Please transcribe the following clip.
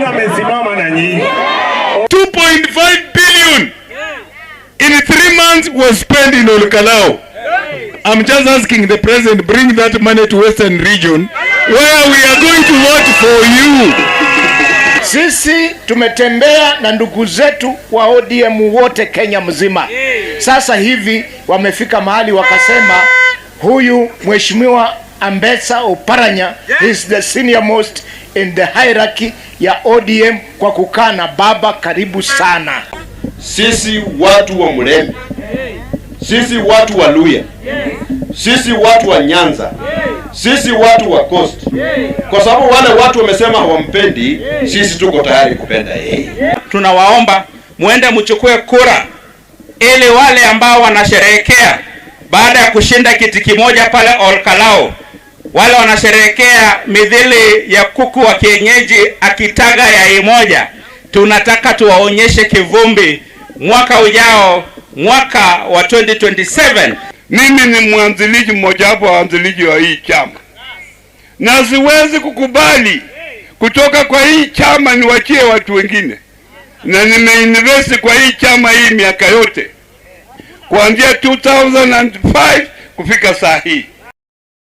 amesimama na nyinyi. 2.5 billion in 3 months was spent in Olkalau. I'm just asking the president, bring that money to Western region where we are going to vote for you. Sisi tumetembea na ndugu zetu wa ODM wote Kenya mzima. Sasa hivi wamefika mahali wakasema huyu Mheshimiwa Ambetsa Oparanya is the senior most in the hierarchy ya ODM kwa kukaa na baba karibu sana. Sisi watu wa Murembe, sisi watu wa Luya, sisi watu wa Nyanza, sisi watu wa Coast, kwa sababu wale watu wamesema hawampendi, sisi tuko tayari kupenda yeye. Tunawaomba muende mchukue kura ili wale ambao wanasherehekea baada ya kushinda kiti kimoja pale Olkalau, wale wanasherehekea midhili ya kuku wa kienyeji akitaga yai moja, tunataka tuwaonyeshe kivumbi mwaka ujao, mwaka wa 2027. Mimi ni mwanzilishi mmoja wapo wa waanzilishi wa hii chama, na siwezi kukubali kutoka kwa hii chama niwachie watu wengine, na nimeinvest kwa hii chama hii miaka yote kuanzia 2005 kufika saa hii.